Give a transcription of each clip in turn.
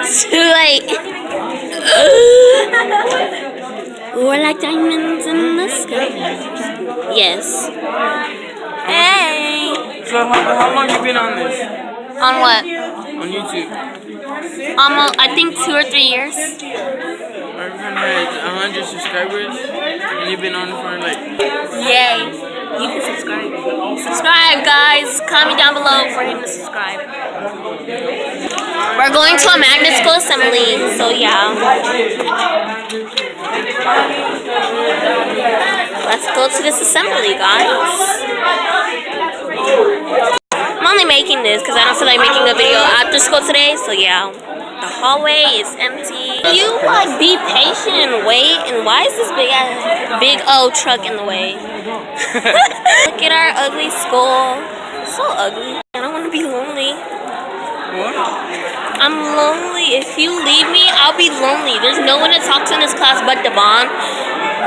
It's too late. We're like diamonds in the sky. Yes. Hey. So how long you been on this? On what? On YouTube? Almost, I think 2 or 3 years. My friend has 100 subscribers, and you've been on it for like... Yay. You can subscribe. Subscribe, guys. Comment down below for him to subscribe. We're going to a magnet school assembly, so yeah. Let's go to this assembly, guys. I'm only making this because I don't feel like making a video after school today, so yeah. The hallway is empty. You like be patient and wait, and why is this big old truck in the way? Look at our ugly school. It's so ugly. I don't want to be lonely. What? I'm lonely. If you leave me, I'll be lonely. There's no one to talk to in this class but Devon.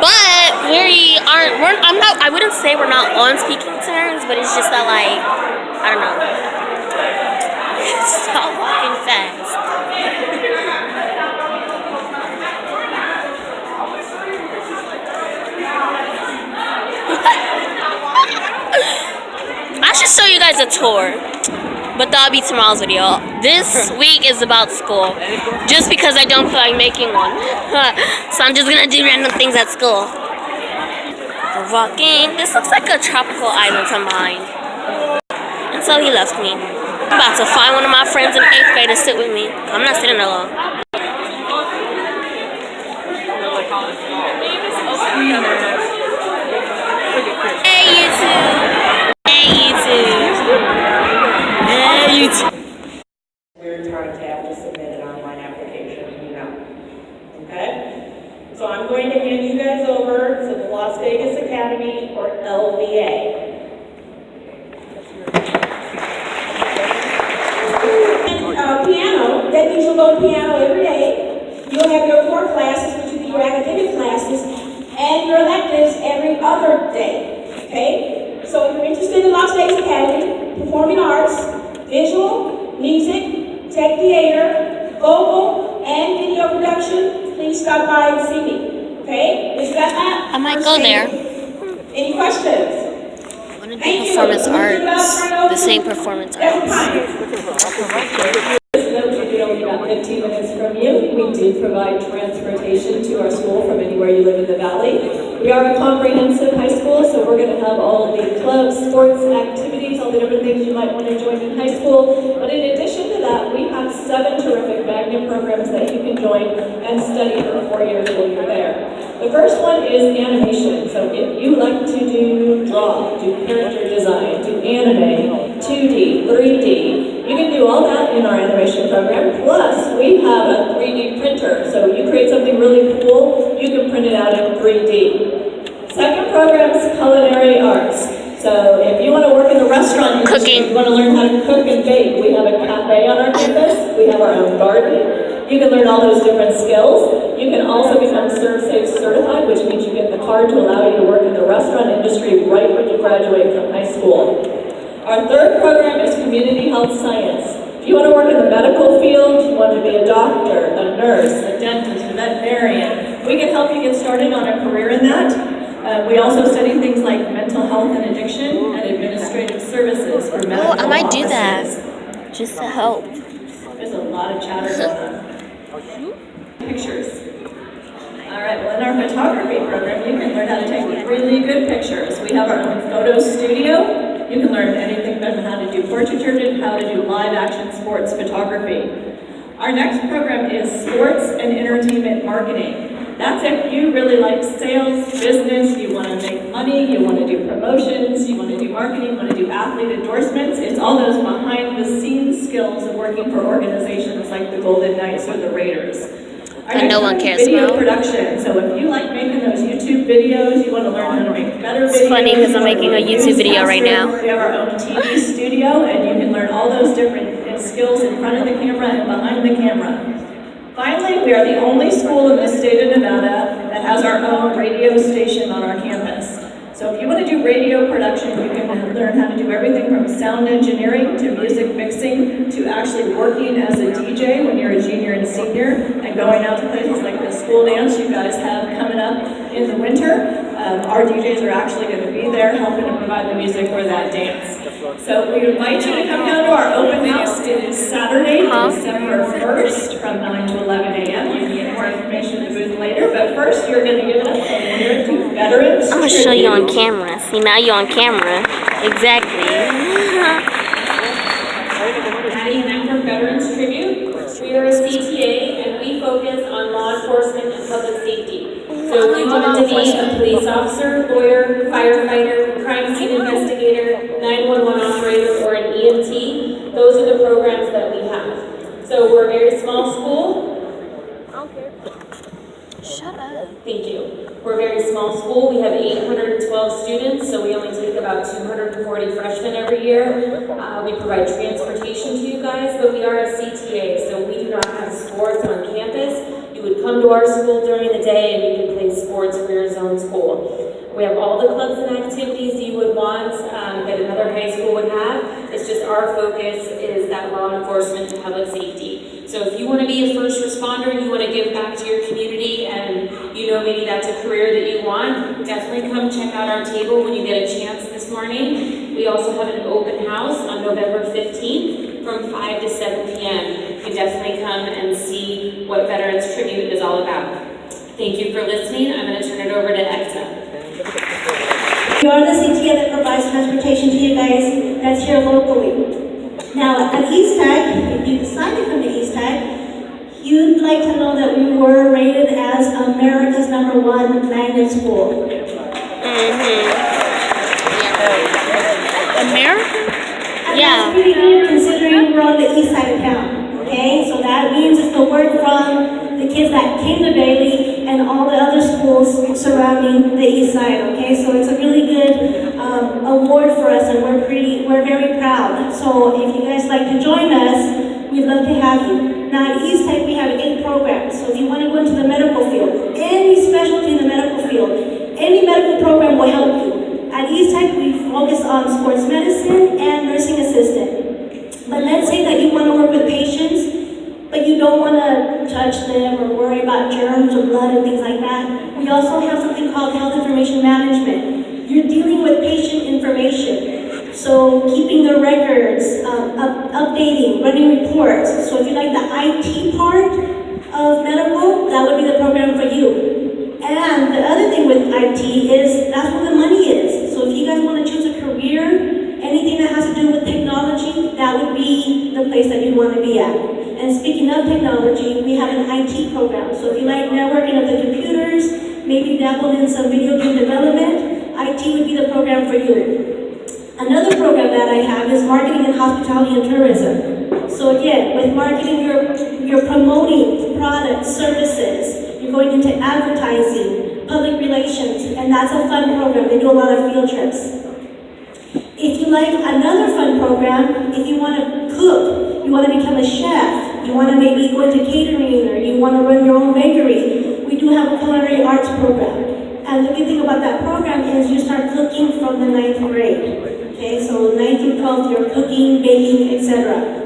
But I wouldn't say we're not on speaking terms, but it's just that like, I don't know. Stop walking fast. I should show you guys a tour, but that'll be tomorrow's video. This week is about school, just because I don't feel like making one. So I'm just gonna do random things at school. We're walking. This looks like a tropical island to mine. And so he left me. I'm about to find one of my friends in 8th grade to sit with me. I'm not sitting alone. Hey YouTube! Hey YouTube! Hey YouTube! We're trying to have to submit an online application, Okay? So I'm going to hand you guys over to the Las Vegas Academy, or LVA. Piano, that means you'll go to piano every day. You'll have your core classes, which will be your academic classes, and your electives every other day. Okay? So if you're interested in Las Vegas Academy, performing arts, visual, music, tech theater, vocal, and video production, please stop by and see me. Okay? Is that that? I might go there. Any questions? I want to do performance arts. The same performance arts. We only about 15 minutes from you. We do provide transportation to our school from anywhere you live in the valley. We are a comprehensive high school, so we're going to have all of the clubs, sports, activities, all the different things you might want to join in high school. But in addition to that, we have 7 terrific magnet programs that you can join and study for 4 years while you're there. The first one is animation. So if you like to draw, do character design, do anime, 2D, 3D, you can do all that in our animation program. Plus, we have a 3D printer. So you create something really cool, you can print it out in 3D. Second program is culinary arts. So if you want to work in the restaurant industry, you want to learn how to cook and bake, we have a cafe on our campus. We have our own garden. You can learn all those different skills. You can also become ServSafe certified, which means you get the card to allow you to work in the restaurant industry right when you graduate from high school. Our third program is community health science. If you want to work in the medical field, you want to be a doctor, a nurse, a dentist, a veterinarian, we can help you get started on a career in that. We also study things like mental health and addiction and administrative services for medical I might do offices. that. Just to help. There's a lot of chatter going on. Pictures. All right, well in our photography program, you can learn how to take really good pictures. We have our own photo studio. You can learn anything from how to do portraiture to how to do live action sports photography. Our next program is sports and entertainment marketing. That's if you really like sales, business, you want to make money, you want to do promotions, you want to do marketing, you want to do athlete endorsements. It's all those behind the scenes skills of working for organizations like the Golden Knights or the Raiders. That no one cares video about. production. So if you like making those YouTube videos, you want to learn how to make better videos. It's funny because I'm making a YouTube video right now. We have our own TV studio, and you can learn all those different skills in front of the camera and behind the camera. Finally, we are the only school in the state of Nevada that has our own radio station on our campus. So if you want to do radio production. You can learn how to do everything from sound engineering to music mixing to actually working as a DJ when you're a junior and a senior and going out to places like the school dance you guys have coming up in the winter. Our DJs are actually going to be there helping to provide the music for that dance. So we invite you to come down to our open house. It is Saturday, December 1st from 9 to 11 a.m. You can get more information in the booth later, but first you're going to give us a minute to veterans. I'm gonna show you on camera. See, now you're on camera. Exactly. Addie Hemper Veterans Tribute. We are a CTA and we focus on law enforcement and public safety. So if you want to be a police officer, lawyer, firefighter, crime scene investigator, 911 operator, or an EMT, those are the programs that we have. So we're a very small school. Shut up. Thank you. We're a very small school. We have 812 students, so we only take about 240 freshmen every year. We provide transportation to you guys, but we are a CTA, so we do not have sports on campus. You would come to our school during the day and you can play sports for your zone school. We have all the clubs and activities you would want that another high school would have. It's just our focus is that law enforcement and public safety. So if you want to be a first responder and you want to give back to your community and you know maybe that's a career that you want, definitely come check out our table when you get a chance this morning. We also have an open house on November 15th from 5 to 7 p.m. You can definitely come and see what Veterans Tribute is all about. Thank you for listening. I'm going to turn it over to Ekta. We are the CTA that provides transportation to you guys that's here locally. Now, at East Tech, if you decide to come to East Tech, you'd like to know that we were rated as America's #1 magnet school. America? And Yeah. that's pretty good considering we're on the east side of town. Okay, so that means it's the word from the kids that came to Bailey and all the other schools surrounding the east side. Okay, so it's a really good award for us, and we're very proud. So if you guys like to join us, we'd love to have you. Now at East Tech we have 8 programs. So if you want to go into the medical field, any specialty in the medical field, any medical program will help you. At East Tech we focus on sports medicine and nursing assistant. But let's say that you want to work with patients, but you don't want to touch them or worry about germs or blood and things like that. We also have something called health information management. You're dealing with patient information. So keeping the records, updating, running reports. So if you like the IT part of medical, that would be the program for you. And the other thing with IT is that's where the money is. So if you guys want to choose a career, anything that has to do with technology, that would be the place that you'd want to be at. And speaking of technology, we have an IT program. So if you like networking of the computers, maybe dabbled in some video game development, IT would be the program for you. Another program that I have is marketing and hospitality and tourism. So again, with marketing, you're promoting products, services, you're going into advertising, public relations, and that's a fun program. They do a lot of field trips. If you like another fun program, if you want to cook, you want to become a chef, you want to maybe go into catering, or you want to run your own bakery, we do have a culinary arts program. And the good thing about that program is you start cooking from the 9th grade. Okay, so 9th through 12th, you're cooking, baking, etc.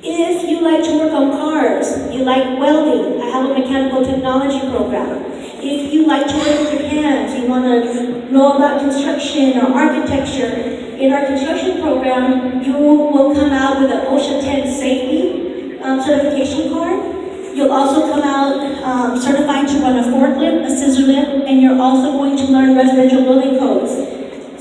If you like to work on cars, you like welding, I have a mechanical technology program. If you like to work with your hands, you want to know about construction or architecture, in our construction program, you will come out with an OSHA 10 safety certification card. You'll also come out certified to run a forklift, a scissor lift, and you're also going to learn residential building codes.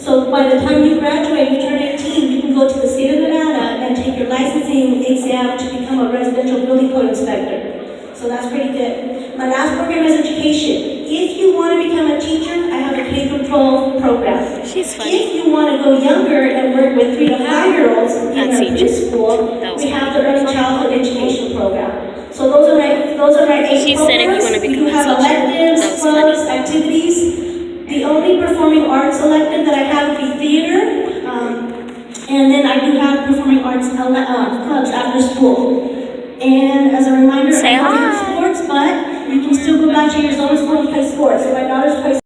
So by the time you graduate, you turn 18, you can go to the state of Nevada and take your licensing exam to become a residential building code inspector. So that's pretty good. My last program is education. If you want to become a teacher, I have a K-12 program. She's funny. If you want to go younger and work with 3 to 5-year-olds in our preschool, we have the early childhood education program. So those are my 8 programs. She said if you want to become you a have teacher. electives, That was clubs, funny. activities. The only performing arts elective that I have would be theater, and then I do have performing arts clubs after school. And as a reminder, Say I don't hi. do sports, but you can still go back to your zone